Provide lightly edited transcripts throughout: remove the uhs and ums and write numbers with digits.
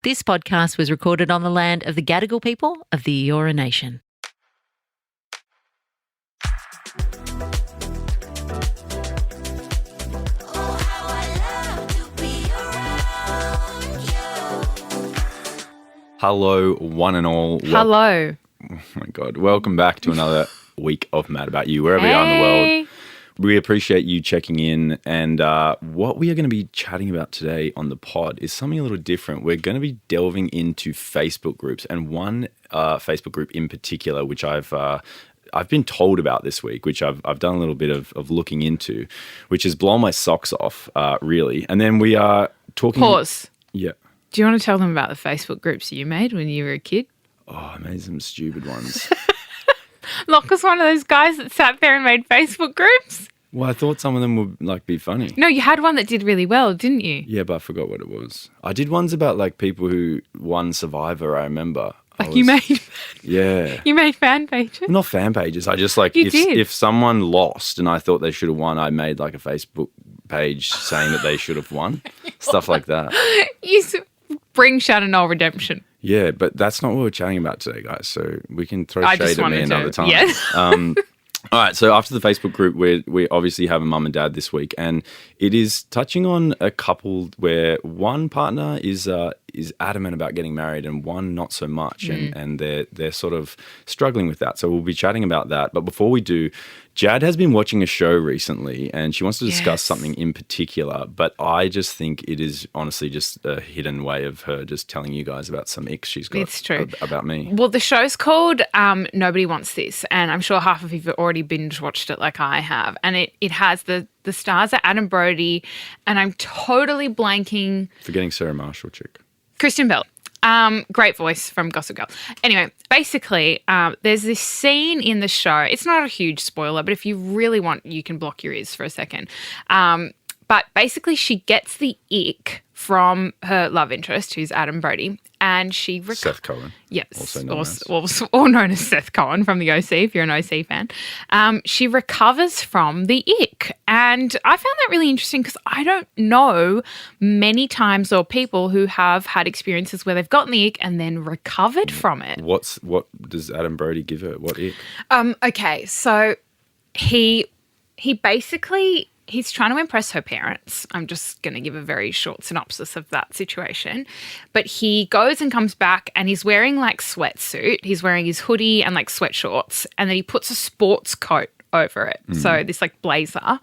This podcast was recorded on the land of the Gadigal people of the Eora Nation. Hello, one and all. Hello. Oh my God. Welcome back to another week of Mad About You, wherever you are in the world. We appreciate you checking in. And what we are going to be chatting about today on the pod is something a little different. We're going to be delving into Facebook groups, and one Facebook group in particular, which I've been told about this week, which I've done a little bit of looking into, which has blown my socks off, really. And then we are talking... Pause. Yeah. Do you want to tell them about the Facebook groups you made when you were a kid? Oh, I made some stupid ones. Locke was one of those guys that sat there and made Facebook groups. Well, I thought some of them would be funny. No, you had one that did really well, didn't you? Yeah, but I forgot what it was. I did ones about people who won Survivor, I remember. You made Yeah. You made fan pages? Not fan pages. I just if someone lost and I thought they should have won, I made a Facebook page saying that they should have won. Stuff like that. You bring Shannon all redemption. Yeah, but that's not what we're chatting about today, guys. So we can throw I shade just at me wanted to- another time. Yeah. All right, so after the Facebook group, we obviously have a mum and dad this week, and it is touching on a couple where one partner is adamant about getting married and one not so much, and they're sort of struggling with that. So we'll be chatting about that. But before we do, Jad has been watching a show recently, and she wants to discuss something in particular, but I just think it is honestly just a hidden way of her just telling you guys about some icks she's got It's true. About me. Well, the show's called Nobody Wants This, and I'm sure half of you have already binge watched it like I have. And it has the stars are Adam Brody, and I'm totally blanking. Forgetting Sarah Marshall chick. Kristen Bell. Great voice from Gossip Girl. Anyway, basically, there's this scene in the show. It's not a huge spoiler, but if you really want, you can block your ears for a second. But basically, she gets the ick from her love interest, who's Adam Brody, and she... Seth Cohen. Yes. Also known as Seth Cohen from the OC, if you're an OC fan. She recovers from the ick. And I found that really interesting because I don't know many times or people who have had experiences where they've gotten the ick and then recovered from it. What does Adam Brody give her? What ick? Okay, so he basically... He's trying to impress her parents. I'm just going to give a very short synopsis of that situation. But he goes and comes back and he's wearing sweatsuit. He's wearing his hoodie and sweatshorts. And then he puts a sports coat over it. So this blazer.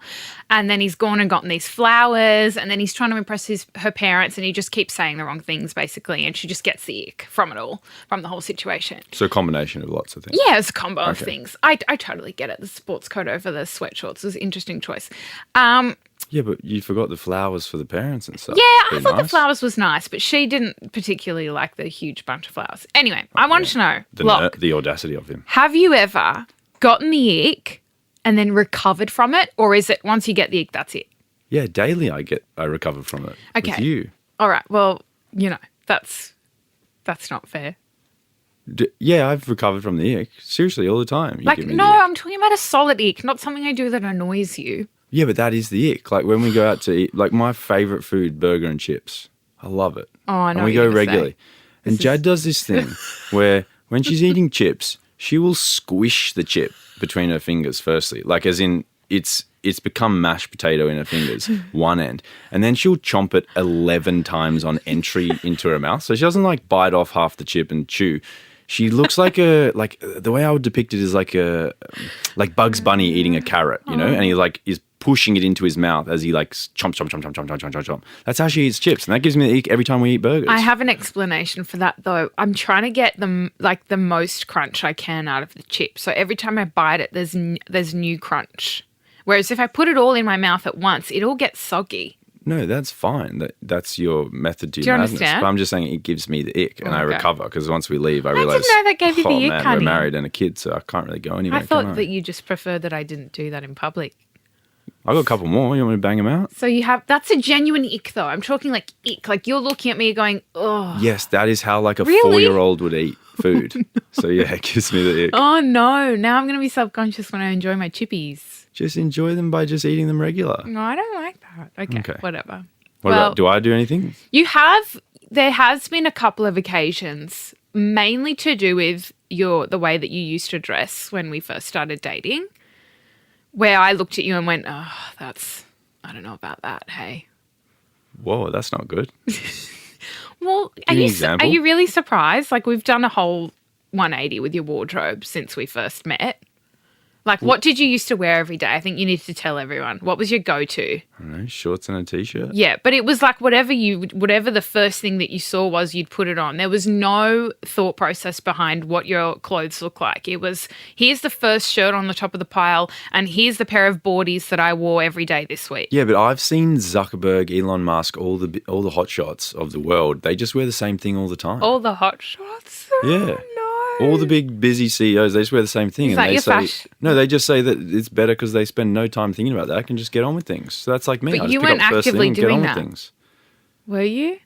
And then he's gone and gotten these flowers. And then he's trying to impress her parents. And he just keeps saying the wrong things basically. And she just gets the ick from it all, from the whole situation. So a combination of lots of things. Yeah, it's a combo of things. I totally get it. The sports coat over the sweatshorts was an interesting choice. Yeah, but you forgot the flowers for the parents and stuff. Yeah, I Pretty thought nice. the flowers was nice, but she didn't particularly like the huge bunch of flowers. Anyway, I wanted to know, The audacity of him. have you ever gotten the ick and then recovered from it? Or is it once you get the ick, that's it? Yeah, daily I recover from it. Okay. With you. All right, well, that's not fair. Yeah, I've recovered from the ick. Seriously, all the time. You give me No, the ick. I'm talking about a solid ick, not something I do that annoys you. Yeah, but that is the ick. When we go out to eat, my favourite food, burger and chips. I love it. Oh, I know And we what you're go gonna regularly. say. And Jad does this thing where when she's eating chips, she will squish the chip between her fingers firstly. As in it's become mashed potato in her fingers, one end. And then she'll chomp it 11 times on entry into her mouth. So she doesn't bite off half the chip and chew. She looks like the way I would depict it is like Bugs Bunny eating a carrot, and he is pushing it into his mouth as he chomp, chomp, chomp, chomp, chomp, chomp, chomp, chomp, chomp. That's how she eats chips. And that gives me the ick every time we eat burgers. I have an explanation for that though. I'm trying to get the most crunch I can out of the chip. So every time I bite it, there's new crunch. Whereas if I put it all in my mouth at once, it all gets soggy. No, that's fine. That's your method to Do you madness. understand? But I'm just saying it gives me the ick and I Okay. recover because once we leave, I didn't realise, know that gave you the ick, man, honey. we're married and a kid, so I can't really go anywhere. I thought that you just preferred that I didn't do that in public. I got a couple more. You want me to bang them out? So that's a genuine ick though. I'm talking ick. You're looking at me going, oh. Yes, that is how a Really? 4-year-old would eat food. So yeah, it gives me the ick. Oh no, now I'm going to be self-conscious when I enjoy my chippies. Just enjoy them by just eating them regular. No, I don't like that. Okay. Whatever. What about, do I do anything? You have there has been a couple of occasions, mainly to do with the way that you used to dress when we first started dating, where I looked at you and went, oh, I don't know about that, hey. Whoa, that's not good. Well, Give me an example. are you really surprised? Like, we've done a whole 180 with your wardrobe since we first met. Like, what did you used to wear every day? I think you need to tell everyone. What was your go-to? I don't know, shorts and a T-shirt. Yeah, but it was like whatever the first thing that you saw was, you'd put it on. There was no thought process behind what your clothes look like. It was, here's the first shirt on the top of the pile, and here's the pair of boardies that I wore every day this week. Yeah, but I've seen Zuckerberg, Elon Musk, all the hotshots of the world. They just wear the same thing all the time. All the hot shots? Yeah. Oh, no. All the big busy CEOs, they just wear the same thing. Is that they your say, fashion? No, they just say that it's better because they spend no time thinking about that. I can just get on with things. So that's like me. But I just you pick weren't up the first actively thing and get doing on that. with things. Were you?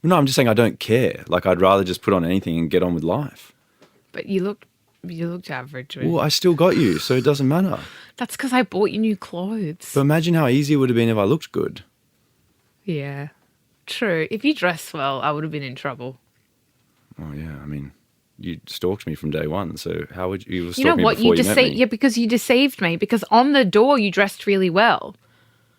No, I'm just saying I don't care. Like, I'd rather just put on anything and get on with life. But you looked average. Well, I still got you, so it doesn't matter. That's because I bought you new clothes. But imagine how easy it would have been if I looked good. Yeah, true. If you dressed well, I would have been in trouble. Oh, yeah, I mean, you stalked me from day one, so how would you stalk You know me what? before you met me? Yeah, because you deceived me. Because on the door, you dressed really well.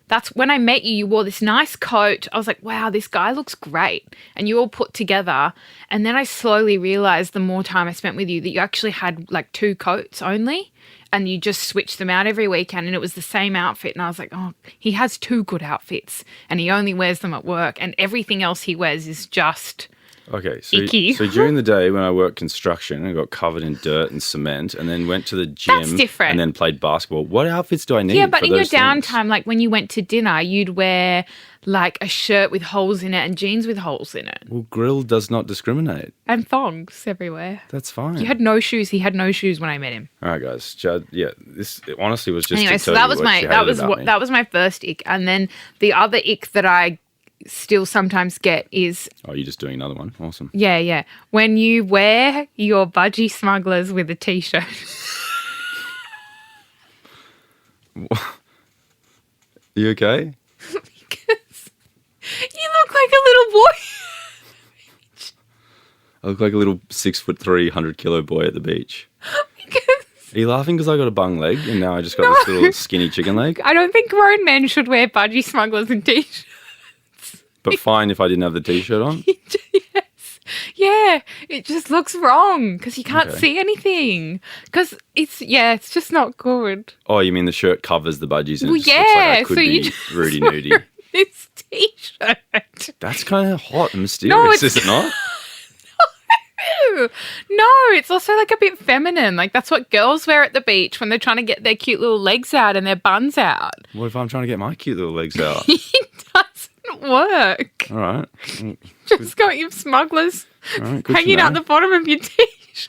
That's when I met you. You wore this nice coat. I was like, wow, this guy looks great. And you all put together. And then I slowly realized the more time I spent with you that you actually had like 2 coats only. And you just switched them out every weekend. And it was the same outfit. And I was like, oh, he has 2 good outfits. And he only wears them at work. And everything else he wears is just... Okay, so, icky. so during the day when I worked construction, I got covered in dirt and cement, and then went to the gym. That's different. And then played basketball. What outfits do I need? Yeah, but for in your those things? downtime, like when you went to dinner, you'd wear like a shirt with holes in it and jeans with holes in it. Well, grill does not discriminate. And thongs everywhere. That's fine. You had no shoes. He had no shoes when I met him. All right, guys. Chad, yeah, this honestly was just Anyway, to so tell that you was what my she that hated was about what me. that was my first ick. And then the other ick that I still sometimes get is Oh, you're just doing another one? Awesome. yeah. When you wear your budgie smugglers with a t-shirt. You okay? Because you look like a little boy. I look like a little 6'3", 100-kilo boy at the beach. Because Are you laughing because I got a bung leg and now I just got this little skinny chicken leg? I don't think grown men should wear budgie smugglers and t-shirts. But fine if I didn't have the t-shirt on. Yes. Yeah, it just looks wrong because you can't Okay. see anything. Because it's just not good. Oh, you mean the shirt covers the budgies and Well, it just looks like I yeah, could so you be just- Rudy Nudie. This t-shirt. That's kind of hot and mysterious, it's- is it not? No, it's also like a bit feminine. Like that's what girls wear at the beach when they're trying to get their cute little legs out and their buns out. What if I'm trying to get my cute little legs out? It doesn't work. All right. Just got your smugglers All right, good to hanging out know. the bottom of your t-shirt.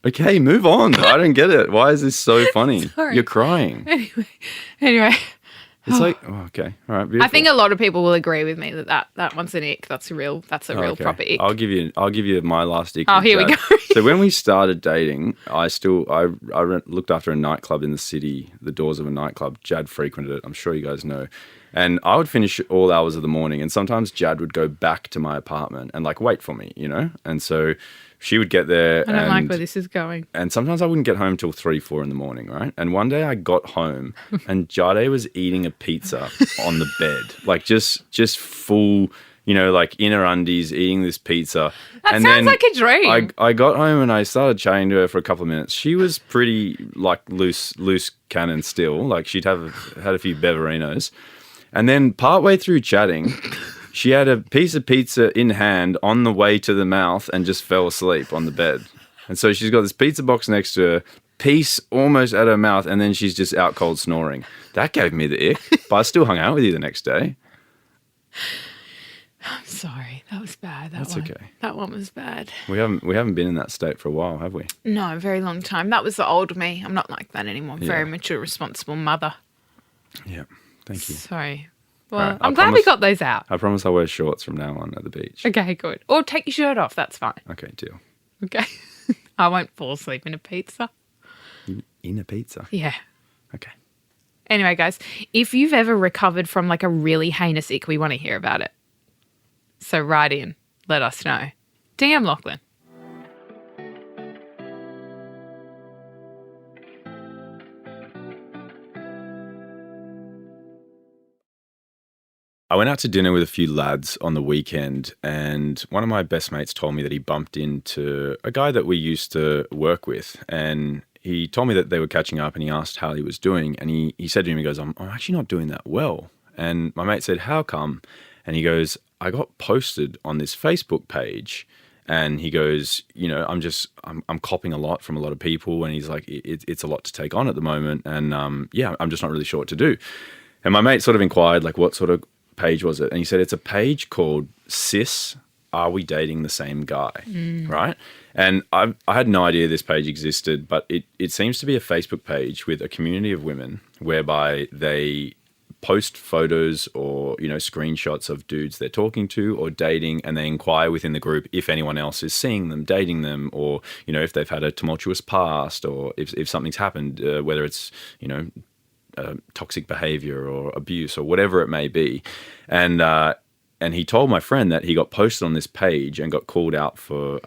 Okay, move on. I don't get it. Why is this so funny? Sorry. You're crying. Anyway, It's like, oh, okay. All right, beautiful. I think a lot of people will agree with me that one's an ick. That's a real Okay. proper ick. I'll give you my last ick. Oh, with here we Jad. go. So when we started dating, I looked after a nightclub in the city, the doors of a nightclub. Jad frequented it. I'm sure you guys know. And I would finish all hours of the morning, and sometimes Jad would go back to my apartment and like wait for me, you know? And so she would get there I don't like where this is going. and sometimes I wouldn't get home till 3, 4 in the morning, right? And one day I got home and Jadé was eating a pizza on the bed, like just full, you know, like inner undies eating this pizza. That and sounds then like a dream. I got home and I started chatting to her for a couple of minutes. She was pretty like loose cannon still, like she'd had a few beverinos. And then partway through chatting, she had a piece of pizza in hand on the way to the mouth and just fell asleep on the bed. And so she's got this pizza box next to her, piece almost at her mouth, and then she's just out cold snoring. That gave me the ick, but I still hung out with you the next day. I'm sorry, that was bad. That's one. okay. That one was bad. We haven't been in that state for a while, have we? No, a very long time. That was the old me. I'm not like that anymore. Yeah. Very mature, responsible mother. Yeah. Thank you. Sorry. Well, All right, I I'm glad we promise- got those out. I promise I'll wear shorts from now on at the beach. Okay, good. Or take your shirt off. That's fine. Okay, deal. Okay. I won't fall asleep in a pizza. In a pizza. Yeah. Okay. Anyway, guys, if you've ever recovered from like a really heinous ick, we want to hear about it. So write in. Let us know. DM Lachlan. I went out to dinner with a few lads on the weekend, and one of my best mates told me that he bumped into a guy that we used to work with, and he told me that they were catching up, and he asked how he was doing, and he said to him, he goes, I'm actually not doing that well. And my mate said, how come? And he goes, I got posted on this Facebook page, and he goes, I'm copping a lot from a lot of people, and he's like, it's a lot to take on at the moment, and I'm just not really sure what to do. And my mate sort of inquired, like, what sort of page was it? And he said, it's a page called Sis, Are We Dating the Same Guy? Right? And I had no idea this page existed, but it seems to be a Facebook page with a community of women whereby they post photos or, screenshots of dudes they're talking to or dating, and they inquire within the group if anyone else is seeing them, dating them, or, if they've had a tumultuous past, or if something's happened, whether it's, toxic behavior or abuse or whatever it may be. And he told my friend that he got posted on this page and got called out for,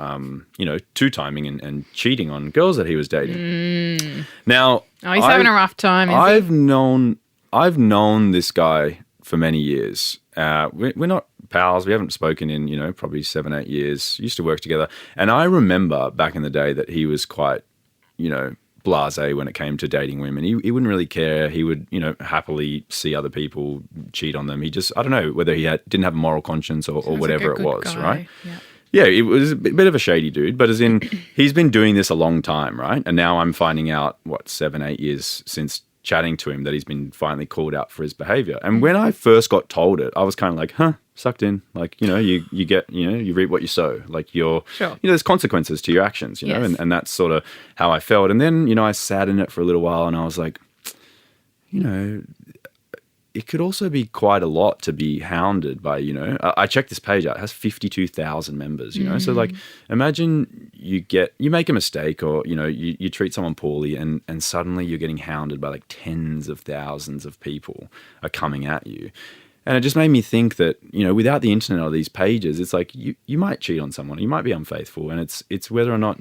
two-timing and cheating on girls that he was dating. Now, he's having a rough time. I've known this guy for many years. We're not pals. We haven't spoken in, probably 7-8 years. Used to work together. And I remember back in the day that he was quite, blasé when it came to dating women. He wouldn't really care. He would, happily see other people cheat on them. He just, I don't know whether he didn't have a moral conscience or whatever it was, guy. Right? Yeah, it was a bit of a shady dude, but as in, he's been doing this a long time, right? And now I'm finding out, 7-8 years since chatting to him, that he's been finally called out for his behavior. And when I first got told it, I was kind of like, sucked in. Like, you get, you reap what you sow. Like sure. There's consequences to your actions, you know, and that's sort of how I felt. And then, I sat in it for a little while and I was like, it could also be quite a lot to be hounded by, I checked this page out. It has 52,000 members, So like, imagine you make a mistake or, you treat someone poorly and suddenly you're getting hounded by like tens of thousands of people are coming at you. And it just made me think that, without the internet or these pages, it's like you might cheat on someone, you might be unfaithful. And it's whether or not,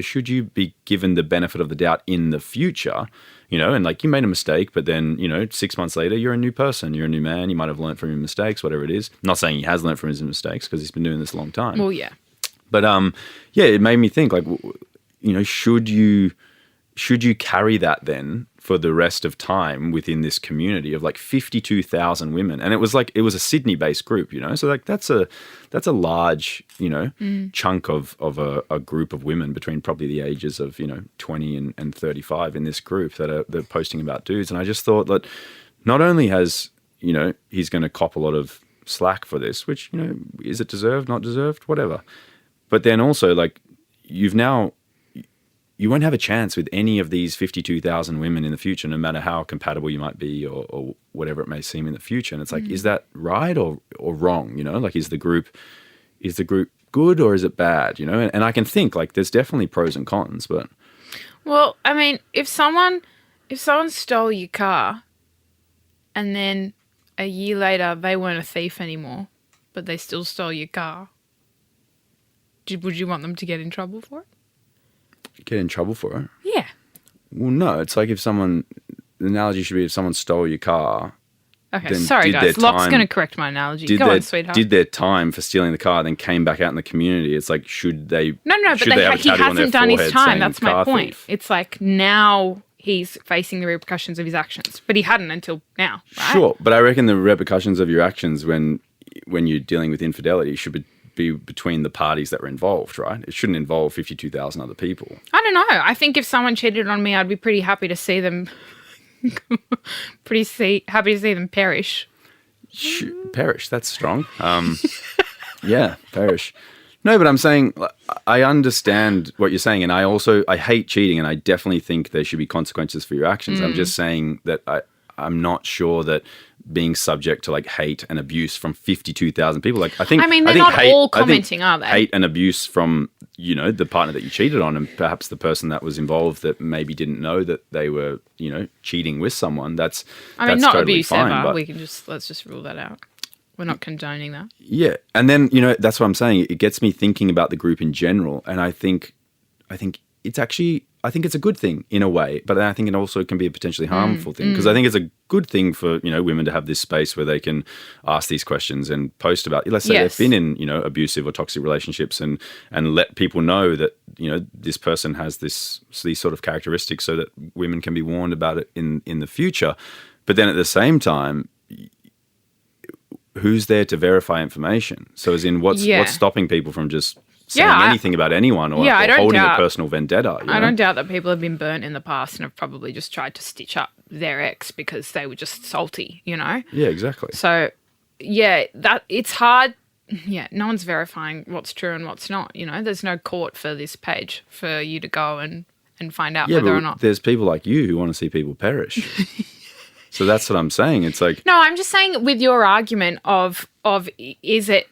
should you be given the benefit of the doubt in the future, and like you made a mistake, but then, 6 months later, you're a new person, you're a new man, you might have learned from your mistakes, whatever it is. I'm not saying he has learned from his mistakes because he's been doing this a long time. Well, yeah. But it made me think like, should you carry that then for the rest of time within this community of like 52,000 women? And it was a Sydney-based group, so like that's a large, chunk of a group of women between probably the ages of, 20 and 35 in this group that are posting about dudes. And I just thought that not only has, he's going to cop a lot of slack for this, which, is it deserved, not deserved, whatever. But then also like you won't have a chance with any of these 52,000 women in the future, no matter how compatible you might be or whatever it may seem in the future. And it's like, is that right or wrong? Like is the group good or is it bad? And I can think like there's definitely pros and cons, but. Well, I mean, if someone stole your car and then a year later they weren't a thief anymore, but they still stole your car, would you want them to get in trouble for it? Get in trouble for it? Yeah. Well, no. It's like the analogy should be if someone stole your car. Okay, sorry guys. Locke's going to correct my analogy. Go on, sweetheart. Did their time for stealing the car, then came back out in the community. It's like, should they? No, but he hasn't done his time. That's my point. Thief? It's like now he's facing the repercussions of his actions, but he hadn't until now, right? Sure, but I reckon the repercussions of your actions when you're dealing with infidelity should be between the parties that were involved, right? It shouldn't involve 52,000 other people. I don't know. I think if someone cheated on me, I'd be pretty happy to see them happy to see them perish. Perish, that's strong. Yeah, perish. No, but I'm saying I understand what you're saying, and I hate cheating, and I definitely think there should be consequences for your actions. I'm just saying that I'm not sure that being subject to like hate and abuse from 52,000 people, like they're not all commenting, are they? Hate and abuse from the partner that you cheated on, and perhaps the person that was involved that maybe didn't know that they were cheating with someone. That's not totally abuse fine, ever. but Let's just rule that out. We're not condoning that. Yeah. And then, that's what I'm saying. It gets me thinking about the group in general. And I think it's actually, I think it's a good thing in a way, but I think it also can be a potentially harmful thing, because I think it's a good thing for, women to have this space where they can ask these questions and post about, let's say they've been in, abusive or toxic relationships, and let people know that, this person has these sort of characteristics, so that women can be warned about it in the future. But then at the same time, who's there to verify information? So as in, what's stopping people from just saying anything about anyone, or holding a personal vendetta? I don't doubt that people have been burnt in the past and have probably just tried to stitch up their ex because they were just salty, Yeah, exactly. So, that it's hard. Yeah, no one's verifying what's true and what's not, There's no court for this page for you to go and find out whether or not. There's people like you who want to see people perish. So that's what I'm saying. It's like... No, I'm just saying with your argument of is it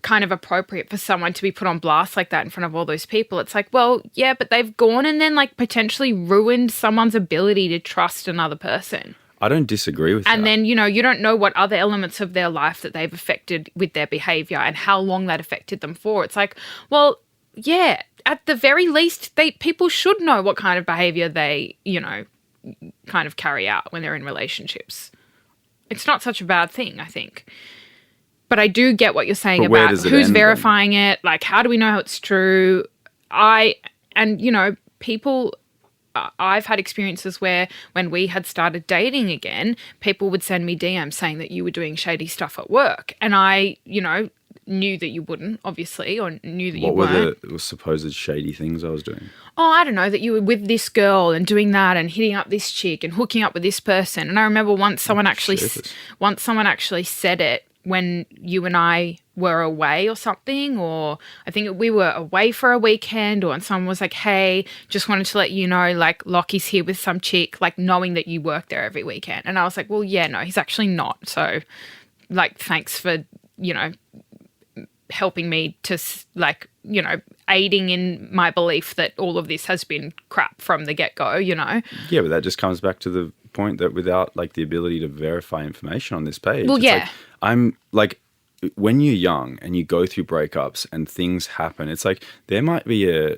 kind of appropriate for someone to be put on blast like that in front of all those people? It's like, well, yeah, but they've gone and then potentially ruined someone's ability to trust another person. I don't disagree with that. And then, you don't know what other elements of their life that they've affected with their behavior and how long that affected them for. It's like, well, yeah, at the very least, people should know what kind of behavior they, kind of carry out when they're in relationships. It's not such a bad thing, I think. But I do get what you're saying about who's verifying it, how do we know it's true? People, I've had experiences where when we had started dating again, people would send me DMs saying that you were doing shady stuff at work. And I, knew that you wouldn't, obviously, or knew that you weren't. What were the supposed shady things I was doing? Oh, I don't know, that you were with this girl and doing that and hitting up this chick and hooking up with this person. And I remember once someone actually said it when you and I were away or something, or I think we were away for a weekend, and someone was like, hey, just wanted to let you know, Lachie's here with some chick, knowing that you work there every weekend. And I was like, well, yeah, no, he's actually not. So, thanks for, helping me to, aiding in my belief that all of this has been crap from the get-go, Yeah, but that just comes back to the point that without, the ability to verify information on this page, well, it's I'm when you're young and you go through breakups and things happen, it's there might be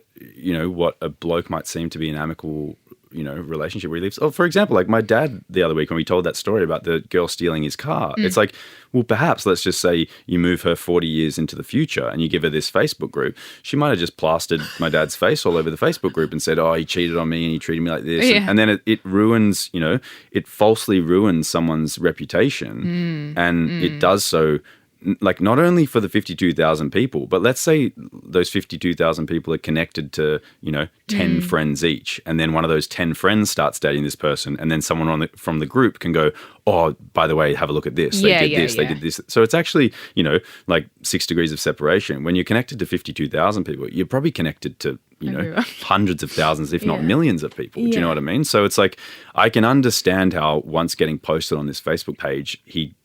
what a bloke might seem to be an amicable relationship where he lives. Oh, for example, my dad the other week when we told that story about the girl stealing his car, it's well, perhaps let's just say you move her 40 years into the future and you give her this Facebook group. She might have just plastered my dad's face all over the Facebook group and said, oh, he cheated on me and he treated me like this. Yeah. And then it ruins, it falsely ruins someone's reputation. And it does so not only for the 52,000 people, but let's say those 52,000 people are connected to, 10 friends each. And then one of those 10 friends starts dating this person. And then someone from the group can go, oh, by the way, have a look at this. They did this. So it's actually, 6 degrees of separation. When you're connected to 52,000 people, you're probably connected to, hundreds of thousands, if not millions of people. Do you know what I mean? So it's I can understand how once getting posted on this Facebook page, he,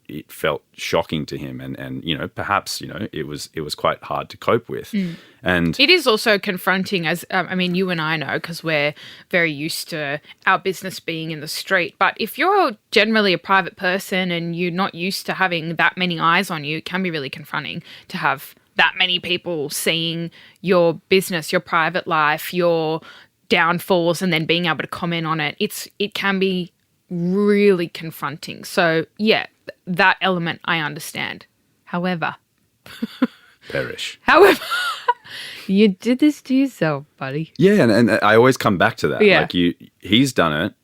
it felt shocking to him, and perhaps it was quite hard to cope with. And it is also confronting, as you and I know, because we're very used to our business being in the street. But if you're generally a private person and you're not used to having that many eyes on you, it can be really confronting to have that many people seeing your business, your private life, your downfalls, and then being able to comment on it. It can be really confronting. So yeah, that element I understand. However, you did this to yourself, buddy. Yeah, and I always come back to that. Yeah. He's done it.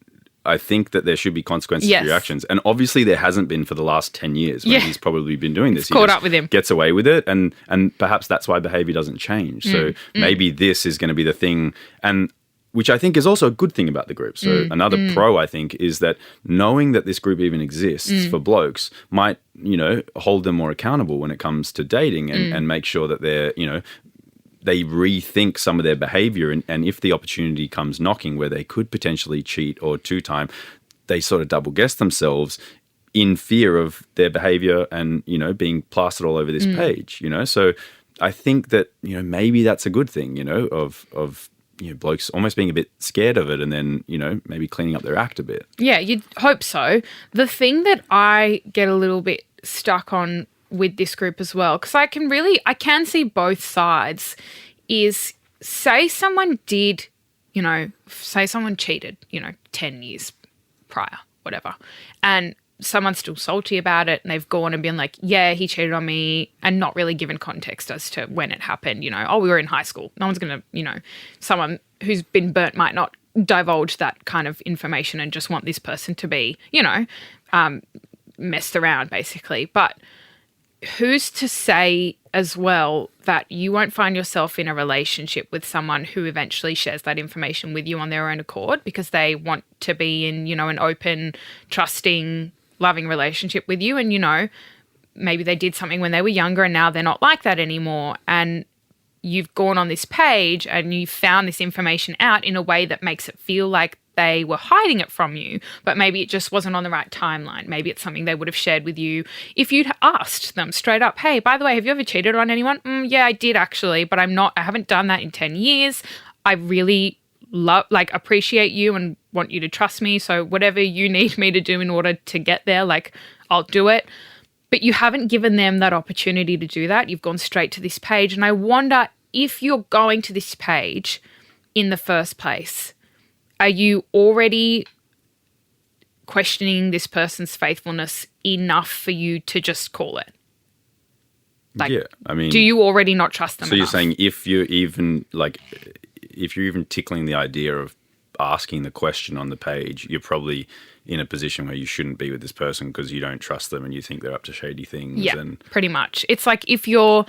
I think that there should be consequences for your actions. And obviously there hasn't been for the last 10 years when he's probably been doing this. It's caught up with him. Gets away with it, and perhaps that's why behavior doesn't change. So maybe this is going to be the thing, and which I think is also a good thing about the group. So another pro, I think, is that knowing that this group even exists for blokes might, hold them more accountable when it comes to dating, and make sure that they're, they rethink some of their behavior. And if the opportunity comes knocking where they could potentially cheat or two-time, they sort of double guess themselves in fear of their behavior and, being plastered all over this page, So I think that, maybe that's a good thing, of blokes almost being a bit scared of it, and then, maybe cleaning up their act a bit. Yeah, you'd hope so. The thing that I get a little bit stuck on with this group as well, because I can see both sides, is say someone did, say someone cheated, 10 years prior, whatever, and someone's still salty about it and they've gone and been like, yeah, he cheated on me, and not really given context as to when it happened, we were in high school. No one's going to, someone who's been burnt might not divulge that kind of information and just want this person to be, messed around basically. But who's to say as well that you won't find yourself in a relationship with someone who eventually shares that information with you on their own accord because they want to be in, an open, trusting, loving relationship with you, and maybe they did something when they were younger and now they're not like that anymore, and you've gone on this page and you found this information out in a way that makes it feel like they were hiding it from you, but maybe it just wasn't on the right timeline. Maybe it's something they would have shared with you if you'd asked them straight up, hey, by the way, have you ever cheated on anyone? Yeah, I did actually, but I haven't done that in 10 years. I really appreciate you and want you to trust me. So whatever you need me to do in order to get there, I'll do it. But you haven't given them that opportunity to do that. You've gone straight to this page. And I wonder, if you're going to this page in the first place, are you already questioning this person's faithfulness enough for you to just call it? Yeah, I mean, do you already not trust them So enough? you're saying if you're even tickling the idea of asking the question on the page, you're probably in a position where you shouldn't be with this person because you don't trust them and you think they're up to shady things. Yeah, pretty much. It's like if you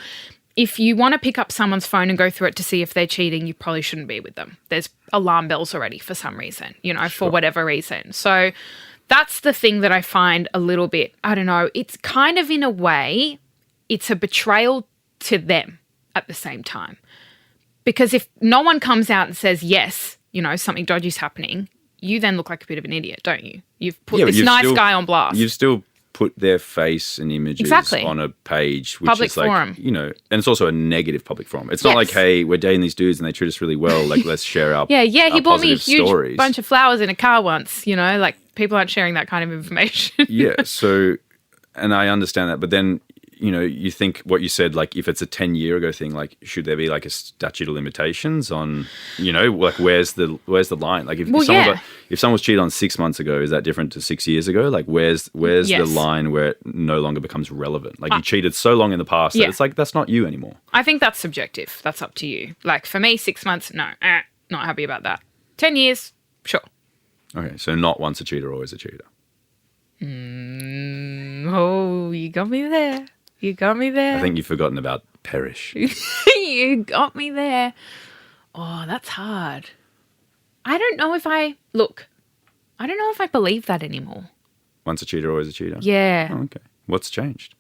want to pick up someone's phone and go through it to see if they're cheating, you probably shouldn't be with them. There's alarm bells already for some reason, for whatever reason. So that's the thing that I find a little bit, I don't know, it's kind of in a way, it's a betrayal to them at the same time. Because if no one comes out and says, yes, something dodgy's happening, you then look like a bit of an idiot, don't you? You've put this nice guy on blast. You've still put their face and images on a page, which public is like, forum. And it's also a negative public forum. It's not like, hey, we're dating these dudes and they treat us really well. Like, let's share our he bought me a positive huge stories. bunch of flowers in a car once, people aren't sharing that kind of information. Yeah, so, and I understand that, but then, you think what you said, like if it's a 10-year ago thing, like should there be like a statute of limitations on, like where's the line? Like if someone was cheated on 6 months ago, is that different to 6 years ago? Like where's the line where it no longer becomes relevant? Like you cheated so long in the past that it's like that's not you anymore. I think that's subjective. That's up to you. Like for me, 6 months, no, not happy about that. 10 years, sure. Okay, so not once a cheater, always a cheater. Oh, you got me there. You got me there. I think you've forgotten about perish. You got me there. Oh, that's hard. I don't know if I believe that anymore. Once a cheater, always a cheater? Yeah. Oh, okay. What's changed?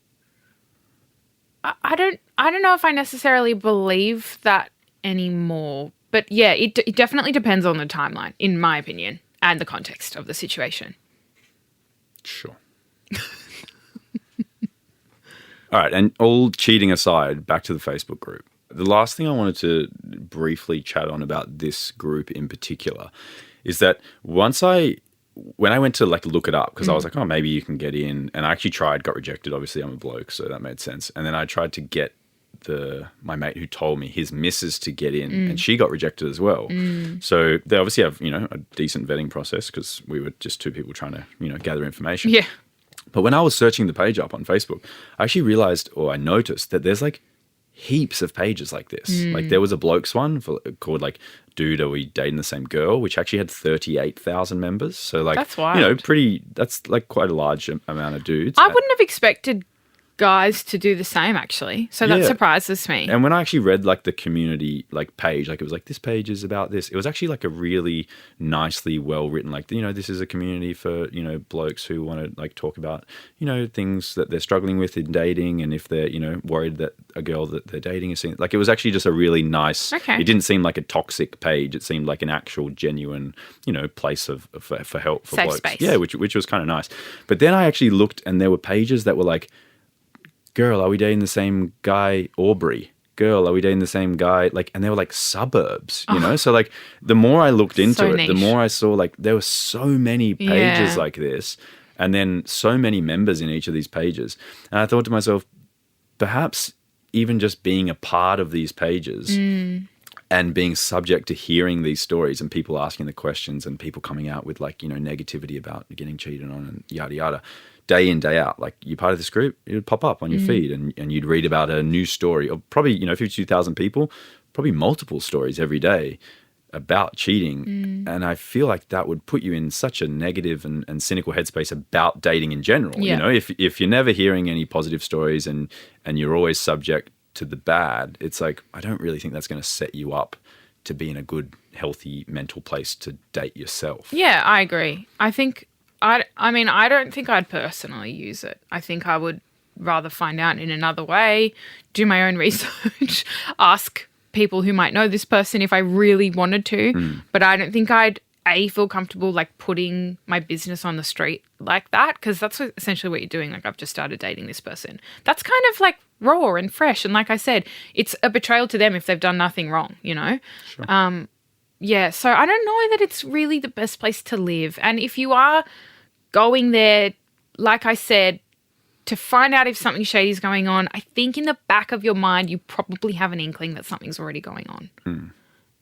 I don't know if I necessarily believe that anymore. But yeah, it definitely depends on the timeline, in my opinion, and the context of the situation. Sure. All right, and all cheating aside, back to the Facebook group. The last thing I wanted to briefly chat on about this group in particular is that when I went to look it up, because I was like, oh, maybe you can get in, and I actually tried, got rejected. Obviously, I'm a bloke, so that made sense. And then I tried to get my mate who told me his missus to get in, and she got rejected as well. So they obviously have, a decent vetting process because we were just two people trying to, gather information. Yeah. But when I was searching the page up on Facebook, I actually realized, or I noticed that there's heaps of pages like this. Like there was a blokes one called Dude, Are We Dating the Same Girl? Which actually had 38,000 members. So that's wild. That's quite a large amount of dudes. I wouldn't have expected guys to do the same actually. So that surprises me. And when I actually read the community page, it was this page is about this. It was actually a really nicely well written, this is a community for, blokes who want to talk about, things that they're struggling with in dating, and if they're, worried that a girl that they're dating is seeing, it was actually just a really nice, it didn't seem like a toxic page. It seemed like an actual genuine, place for help for safe blokes. Space. Yeah, which was kind of nice. But then I actually looked and there were pages that were girl, are we dating the same guy, Aubrey? Girl, are we dating the same guy? And they were suburbs, So the more I looked into So it, niche. the more I saw there were so many pages like this. And then so many members in each of these pages. And I thought to myself, perhaps even just being a part of these pages and being subject to hearing these stories and people asking the questions and people coming out with like, negativity about getting cheated on and yada, yada, day in, day out. Like you're part of this group, it would pop up on your feed and you'd read about a new story of probably, 52,000 people, probably multiple stories every day about cheating. And I feel like that would put you in such a negative and cynical headspace about dating in general. Yeah. If you're never hearing any positive stories and you're always subject to the bad, it's like, I don't really think that's going to set you up to be in a good, healthy mental place to date yourself. Yeah, I agree. I think, I don't think I'd personally use it. I think I would rather find out in another way, do my own research, ask people who might know this person if I really wanted to. But I don't think I'd feel comfortable like putting my business on the street like that, because that's essentially what you're doing. Like, I've just started dating this person. That's kind of like raw and fresh. And like I said, it's a betrayal to them if they've done nothing wrong, Sure. Yeah, so I don't know that it's really the best place to live. And if you are going there, like I said, to find out if something shady is going on, I think in the back of your mind, you probably have an inkling that something's already going on.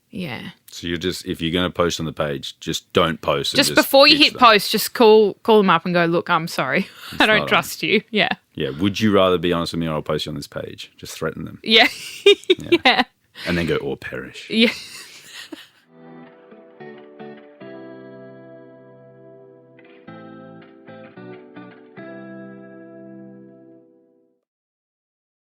Yeah. So if you're going to post on the page, just don't post. Just before you hit post, just call them up and go, look, I'm sorry. I don't trust you. Yeah. Yeah. Would you rather be honest with me or I'll post you on this page? Just threaten them. Yeah. Yeah. And then go, or perish. Yeah.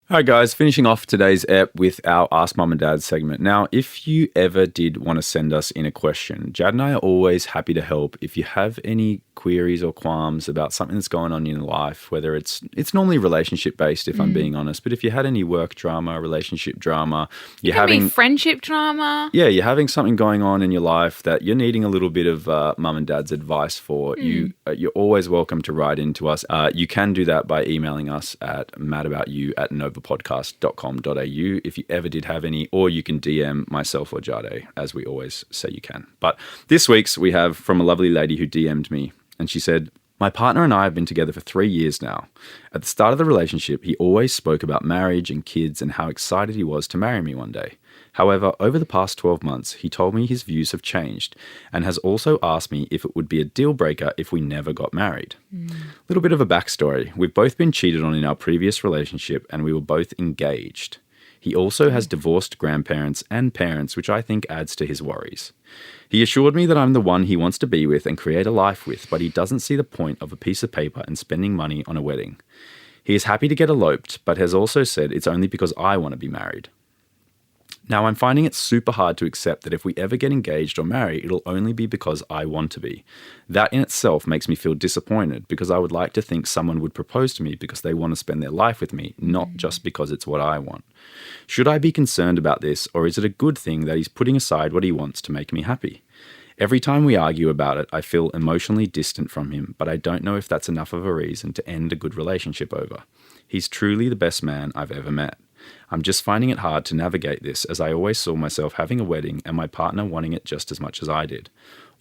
All right, guys, finishing off today's ep with our Ask Mum and Dad segment. Now, if you ever did want to send us in a question, Jad and I are always happy to help. If you have any queries or qualms about something that's going on in your life, whether it's normally relationship-based, if I'm being honest, but if you had any work drama, relationship drama, you're having friendship drama. Yeah, you're having something going on in your life that you're needing a little bit of mum and dad's advice for, you're always welcome to write into us. You can do that by emailing us at madaboutyou@novapodcast.com.au if you ever did have any, or you can DM myself or Jadé, as we always say you can. But this week's we have from a lovely lady who DM'd me, and she said, "My partner and I have been together for 3 years now. At the start of the relationship, he always spoke about marriage and kids and how excited he was to marry me one day. However, over the past 12 months, he told me his views have changed and has also asked me if it would be a deal breaker if we never got married. Little bit of a backstory. We've both been cheated on in our previous relationship and we were both engaged. He also has divorced grandparents and parents, which I think adds to his worries. He assured me that I'm the one he wants to be with and create a life with, but he doesn't see the point of a piece of paper and spending money on a wedding. He is happy to get eloped, but has also said it's only because I want to be married. Now, I'm finding it super hard to accept that if we ever get engaged or marry, it'll only be because I want to be. That in itself makes me feel disappointed because I would like to think someone would propose to me because they want to spend their life with me, not just because it's what I want. Should I be concerned about this, or is it a good thing that he's putting aside what he wants to make me happy? Every time we argue about it, I feel emotionally distant from him, but I don't know if that's enough of a reason to end a good relationship over. He's truly the best man I've ever met. I'm just finding it hard to navigate this as I always saw myself having a wedding and my partner wanting it just as much as I did.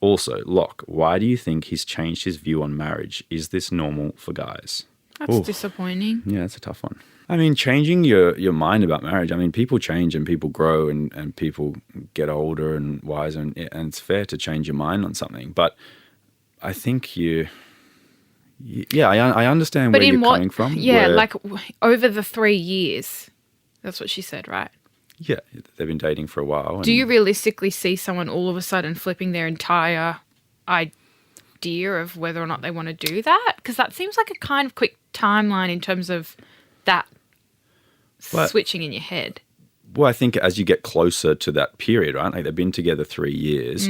Also, Locke, why do you think he's changed his view on marriage? Is this normal for guys?" That's disappointing. Yeah, it's a tough one. I mean, changing your mind about marriage, I mean, people change and people grow and people get older and wiser and it's fair to change your mind on something. But I think I understand where you're coming from. Yeah, like over the 3 years, that's what she said, right? Yeah, they've been dating for a while. Do you realistically see someone all of a sudden flipping their entire idea of whether or not they want to do that? Because that seems like a kind of quick timeline in terms of that switching in your head. Well, I think as you get closer to that period, right? Like they've been together 3 years.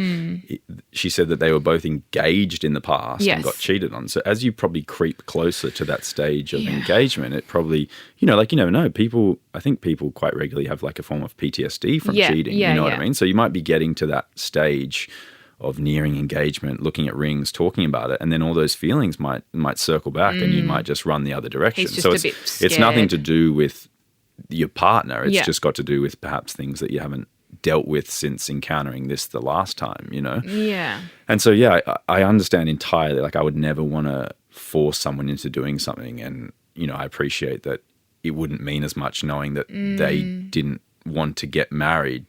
She said that they were both engaged in the past and got cheated on. So as you probably creep closer to that stage of engagement, it probably, like you never know. I think people quite regularly have like a form of PTSD from cheating. You know what I mean? So you might be getting to that stage of nearing engagement, looking at rings, talking about it, and then all those feelings might circle back and you might just run the other direction. He's just a bit scared. It's nothing to do with your partner. It's just got to do with perhaps things that you haven't dealt with since encountering this the last time, Yeah. And so, I understand entirely. Like I would never want to force someone into doing something. And, I appreciate that it wouldn't mean as much knowing that they didn't want to get married.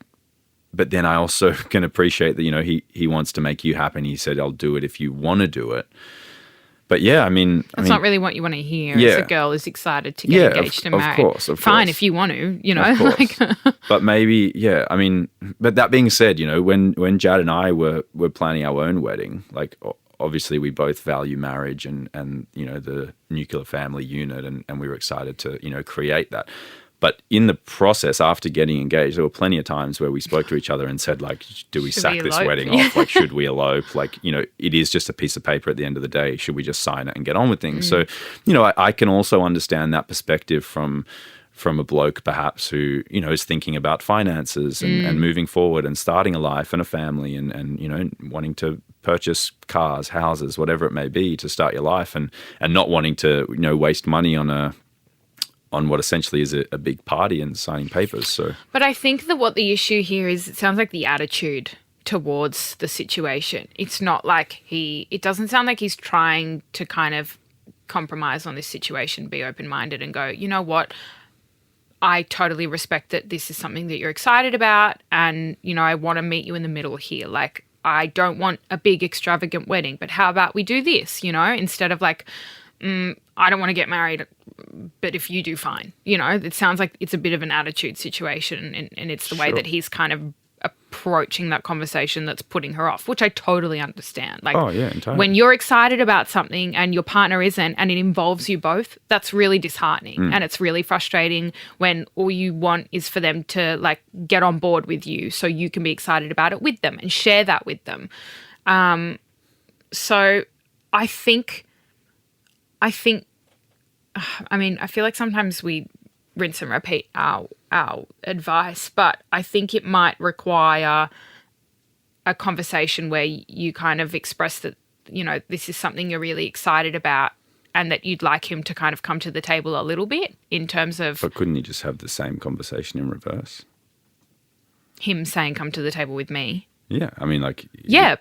But then I also can appreciate that, he wants to make you happy. And he said, I'll do it if you want to do it. But yeah, That's not really what you want to hear yeah. as a girl is excited to get engaged and married. Of course. Fine if you want to, Of course. But maybe, yeah, but that being said, when Jad and I were planning our own wedding, like obviously we both value marriage and the nuclear family unit and we were excited to, create that. But in the process, after getting engaged, there were plenty of times where we spoke to each other and said, like, do we sack this wedding off? Like, should we elope? Like, it is just a piece of paper at the end of the day. Should we just sign it and get on with things? So, I can also understand that perspective from a bloke perhaps who, is thinking about finances and moving forward and starting a life and a family and wanting to purchase cars, houses, whatever it may be to start your life and not wanting to, waste money on what essentially is a big party and signing papers. So, but I think that what the issue here is, it sounds like the attitude towards the situation. It's not like it doesn't sound like he's trying to kind of compromise on this situation, be open-minded and go, you know what, I totally respect that this is something that you're excited about and, I want to meet you in the middle here. Like, I don't want a big extravagant wedding, but how about we do this, instead of like, I don't want to get married, but if you do, fine. It sounds like it's a bit of an attitude situation and it's the way that he's kind of approaching that conversation that's putting her off, which I totally understand. Like, entirely. When you're excited about something and your partner isn't and it involves you both, that's really disheartening and it's really frustrating when all you want is for them to like get on board with you so you can be excited about it with them and share that with them. So I feel like sometimes we rinse and repeat our advice, but I think it might require a conversation where you kind of express that, this is something you're really excited about and that you'd like him to kind of come to the table a little bit in terms of... But couldn't you just have the same conversation in reverse? Him saying, come to the table with me? Yeah,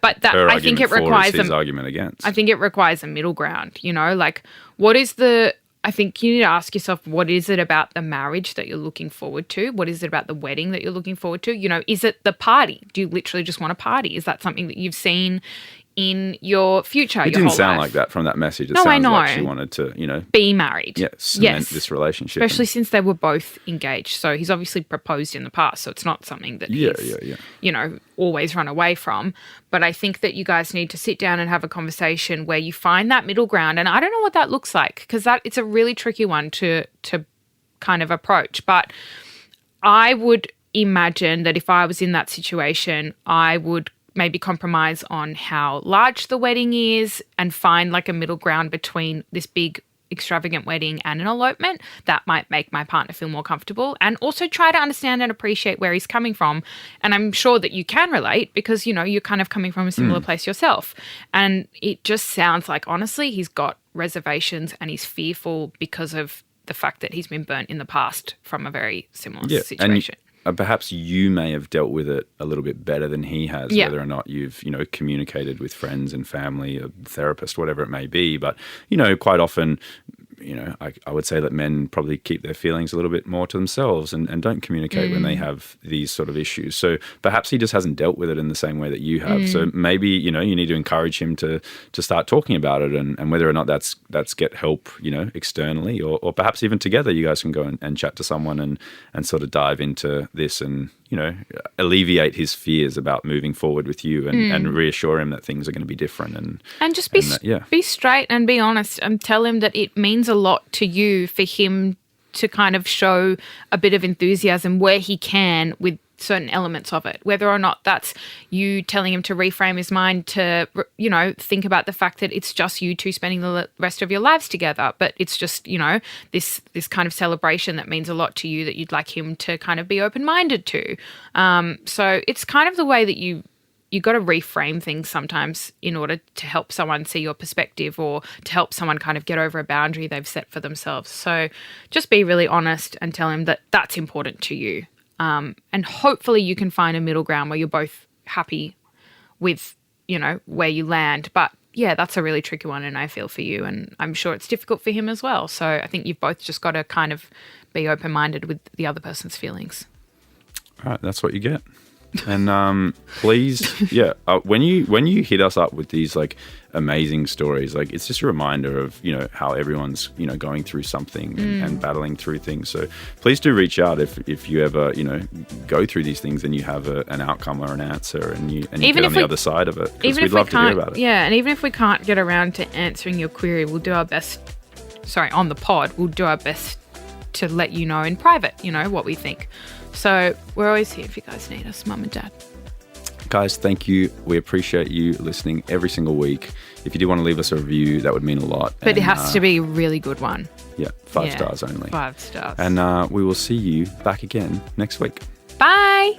but that I think it requires his argument against. I think it requires a middle ground. Like what is the? I think you need to ask yourself, what is it about the marriage that you're looking forward to? What is it about the wedding that you're looking forward to? Is it the party? Do you literally just want a party? Is that something that you've seen in your future? It didn't sound like that from that message. It sounds like she wanted to, be married. Cement this relationship. Especially since they were both engaged. So he's obviously proposed in the past. So it's not something that he's, always run away from. But I think that you guys need to sit down and have a conversation where you find that middle ground. And I don't know what that looks like because it's a really tricky one to kind of approach. But I would imagine that if I was in that situation, I would maybe compromise on how large the wedding is and find like a middle ground between this big extravagant wedding and an elopement. That might make my partner feel more comfortable and also try to understand and appreciate where he's coming from. And I'm sure that you can relate because, you're kind of coming from a similar place yourself. And it just sounds like, honestly, he's got reservations and he's fearful because of the fact that he's been burnt in the past from a very similar situation. And perhaps you may have dealt with it a little bit better than he has, whether or not you've, communicated with friends and family, a therapist, whatever it may be. But, quite often, I would say that men probably keep their feelings a little bit more to themselves and don't communicate when they have these sort of issues. So perhaps he just hasn't dealt with it in the same way that you have. So maybe, you need to encourage him to start talking about it and whether or not that's get help, externally or perhaps even together you guys can go and chat to someone and sort of dive into this and, alleviate his fears about moving forward with you and reassure him that things are going to be different. And just be straight and be honest and tell him that it means a lot to you for him to kind of show a bit of enthusiasm where he can with certain elements of it, whether or not that's you telling him to reframe his mind to, think about the fact that it's just you two spending the rest of your lives together, but it's just, this kind of celebration that means a lot to you that you'd like him to kind of be open-minded to. So it's kind of the way that you got to reframe things sometimes in order to help someone see your perspective or to help someone kind of get over a boundary they've set for themselves. So just be really honest and tell him that that's important to you. And hopefully you can find a middle ground where you're both happy with, where you land. But yeah, that's a really tricky one, and I feel for you, and I'm sure it's difficult for him as well. So I think you've both just got to kind of be open-minded with the other person's feelings. All right, that's what you get. And please, when you hit us up with these like amazing stories, like it's just a reminder of, you know, how everyone's, you know, going through something and battling through things. So please do reach out if you ever, you know, go through these things and you have an outcome or an answer and you get on the other side of it, because we'd love to hear about it. Yeah, and even if we can't get around to answering your query, we'll do our best. Sorry, on the pod, we'll do our best to let you know in private, you know, what we think. So we're always here if you guys need us, Mum and Dad. Guys, thank you. We appreciate you listening every single week. If you do want to leave us a review, that would mean a lot. But it has to be a really good one. Yeah, 5 stars only. 5 stars. And we will see you back again next week. Bye.